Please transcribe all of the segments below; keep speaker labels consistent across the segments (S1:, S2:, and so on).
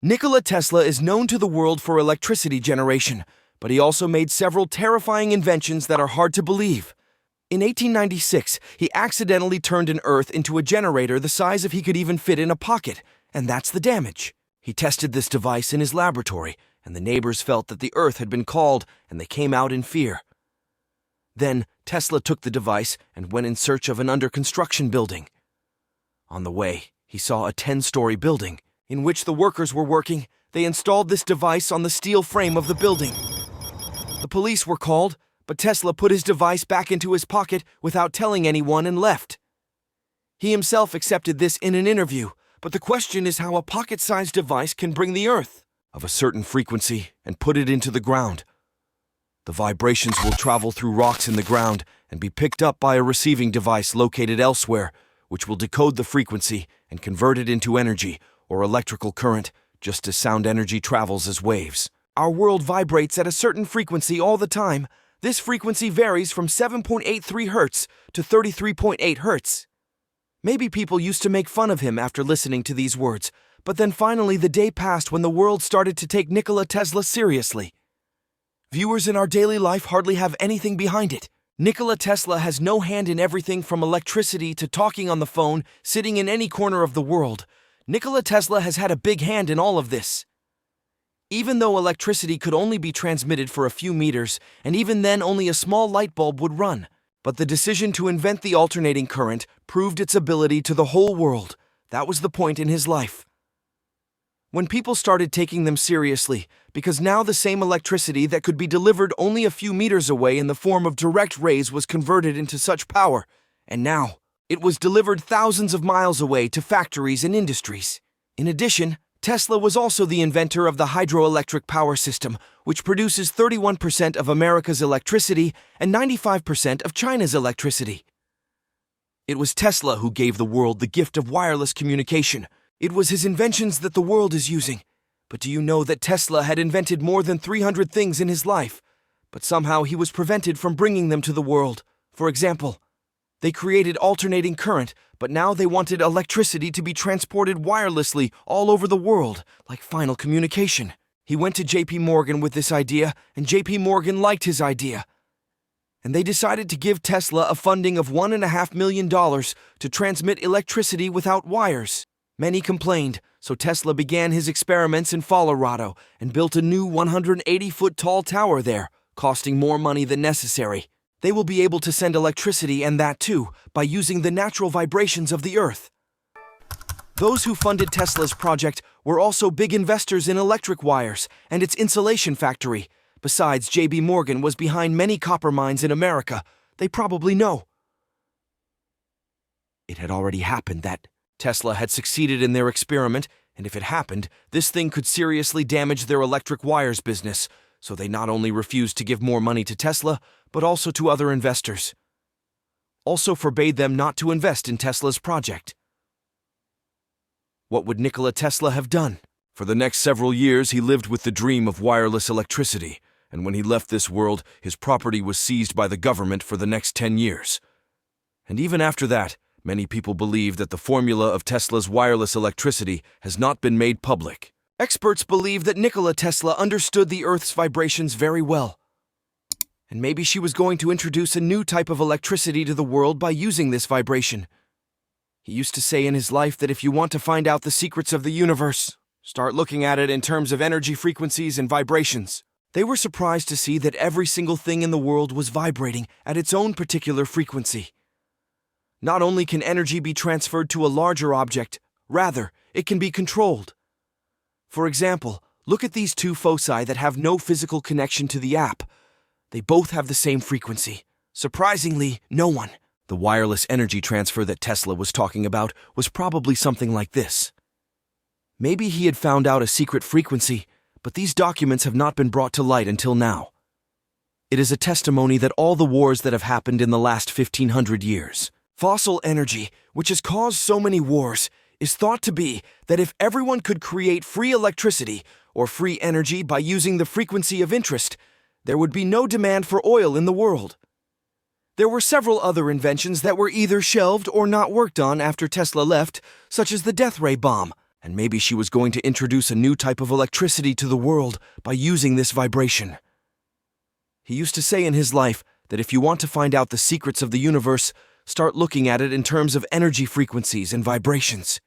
S1: Nikola Tesla is known to the world for electricity generation, but he also made several terrifying inventions that are hard to believe. In 1896, he accidentally turned an Earth into a generator the size of he could even fit in a pocket, and that's the damage. He tested this device in his laboratory, and the neighbors felt that the Earth had been called, and they came out in fear. Then, Tesla took the device and went in search of an under-construction building. On the way, he saw a 10-story building, in which the workers were working. They installed this device on the steel frame of the building. The police were called, but Tesla put his device back into his pocket without telling anyone and left. He himself accepted this in an interview, but the question is how a pocket-sized device can bring the Earth of a certain frequency and put it into the ground. The vibrations will travel through rocks in the ground and be picked up by a receiving device located elsewhere, which will decode the frequency and convert it into energy or electrical current, just as sound energy travels as waves. Our world vibrates at a certain frequency all the time. This frequency varies from 7.83 Hz to 33.8 Hz. Maybe people used to make fun of him after listening to these words, but then finally the day passed when the world started to take Nikola Tesla seriously. Viewers in our daily life hardly have anything behind it. Nikola Tesla has no hand in everything from electricity to talking on the phone, sitting in any corner of the world. Nikola Tesla has had a big hand in all of this. Even though electricity could only be transmitted for a few meters, and even then only a small light bulb would run, but the decision to invent the alternating current proved its ability to the whole world. That was the point in his life. When people started taking them seriously, because now the same electricity that could be delivered only a few meters away in the form of direct rays was converted into such power, and now it was delivered thousands of miles away to factories and industries. In addition, Tesla was also the inventor of the hydroelectric power system, which produces 31% of America's electricity and 95% of China's electricity. It was Tesla who gave the world the gift of wireless communication. It was his inventions that the world is using. But do you know that Tesla had invented more than 300 things in his life, but somehow he was prevented from bringing them to the world? For example, they created alternating current, but now they wanted electricity to be transported wirelessly all over the world, like final communication. He went to J.P. Morgan with this idea, and J.P. Morgan liked his idea. And they decided to give Tesla a funding of $1.5 million to transmit electricity without wires. Many complained, so Tesla began his experiments in Colorado and built a new 180-foot-tall tower there, costing more money than necessary. They will be able to send electricity, and that too, by using the natural vibrations of the Earth. Those who funded Tesla's project were also big investors in electric wires and its insulation factory. Besides, J.B. Morgan was behind many copper mines in America. They probably know. It had already happened that Tesla had succeeded in their experiment, and if it happened, this thing could seriously damage their electric wires business, so they not only refused to give more money to Tesla, but also to other investors. Also forbade them not to invest in Tesla's project. What would Nikola Tesla have done? For the next several years, he lived with the dream of wireless electricity, and when he left this world, his property was seized by the government for the next 10 years. And even after that, many people believe that the formula of Tesla's wireless electricity has not been made public. Experts believe that Nikola Tesla understood the Earth's vibrations very well. And maybe she was going to introduce a new type of electricity to the world by using this vibration. He used to say in his life that if you want to find out the secrets of the universe, start looking at it in terms of energy frequencies and vibrations. They were surprised to see that every single thing in the world was vibrating at its own particular frequency. Not only can energy be transferred to a larger object, rather, it can be controlled. For example, look at these two foci that have no physical connection to the app. They both have the same frequency. Surprisingly, no one. The wireless energy transfer that Tesla was talking about was probably something like this. Maybe he had found out a secret frequency, but these documents have not been brought to light until now. It is a testimony that all the wars that have happened in the last 1500 years, fossil energy, which has caused so many wars, is thought to be that if everyone could create free electricity or free energy by using the frequency of interest, there would be no demand for oil in the world. There were several other inventions that were either shelved or not worked on after Tesla left, such as the death ray bomb, and maybe she was going to introduce a new type of electricity to the world by using this vibration. He used to say in his life that if you want to find out the secrets of the universe, start looking at it in terms of energy frequencies and vibrations.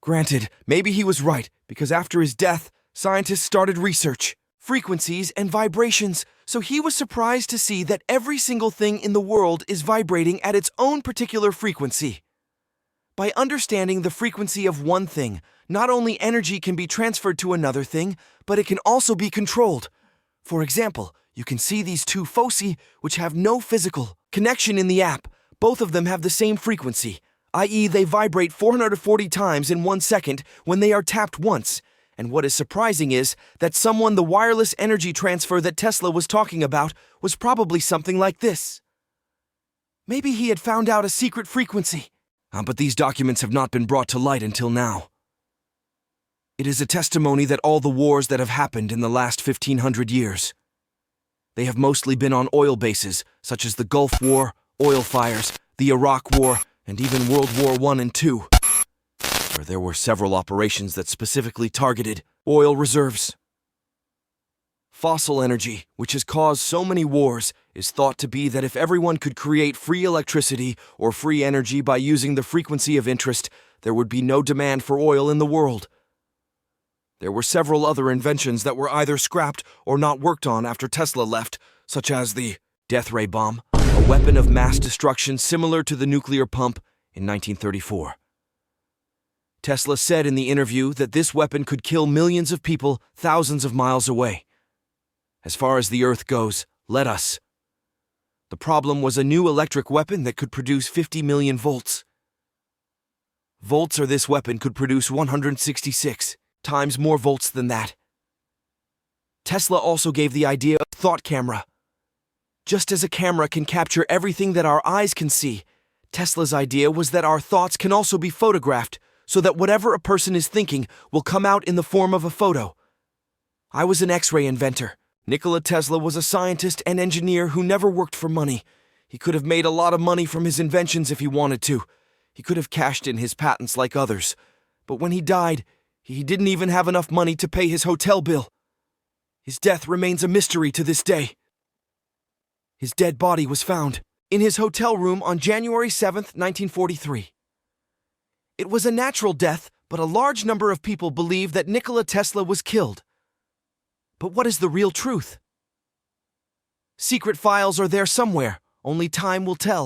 S1: Granted, maybe he was right, because after his death, scientists started research, frequencies and vibrations, so he was surprised to see that every single thing in the world is vibrating at its own particular frequency. By understanding the frequency of one thing, not only energy can be transferred to another thing, but it can also be controlled. For example, you can see these two foci, which have no physical connection in the app. Both of them have the same frequency, i.e. they vibrate 440 times in 1 second when they are tapped once. And what is surprising is that the wireless energy transfer that Tesla was talking about was probably something like this. Maybe he had found out a secret frequency. But these documents have not been brought to light until now. It is a testimony that all the wars that have happened in the last 1500 years, they have mostly been on oil bases, such as the Gulf War, oil fires, the Iraq War, and even World War I and II, where there were several operations that specifically targeted oil reserves. Fossil energy, which has caused so many wars, is thought to be that if everyone could create free electricity or free energy by using the frequency of interest, there would be no demand for oil in the world. There were several other inventions that were either scrapped or not worked on after Tesla left, such as the death ray bomb, a weapon of mass destruction similar to the nuclear pump in 1934. Tesla said in the interview that this weapon could kill millions of people thousands of miles away. As far as the Earth goes, let us. The problem was a new electric weapon that could produce 50 million volts. Volts, or this weapon could produce 166 times more volts than that. Tesla also gave the idea of thought camera. Just as a camera can capture everything that our eyes can see, Tesla's idea was that our thoughts can also be photographed, so that whatever a person is thinking will come out in the form of a photo. I was an X-ray inventor. Nikola Tesla was a scientist and engineer who never worked for money. He could have made a lot of money from his inventions if he wanted to. He could have cashed in his patents like others. But when he died, he didn't even have enough money to pay his hotel bill. His death remains a mystery to this day. His dead body was found in his hotel room on January 7th, 1943. It was a natural death, but a large number of people believe that Nikola Tesla was killed. But what is the real truth? Secret files are there somewhere, only time will tell.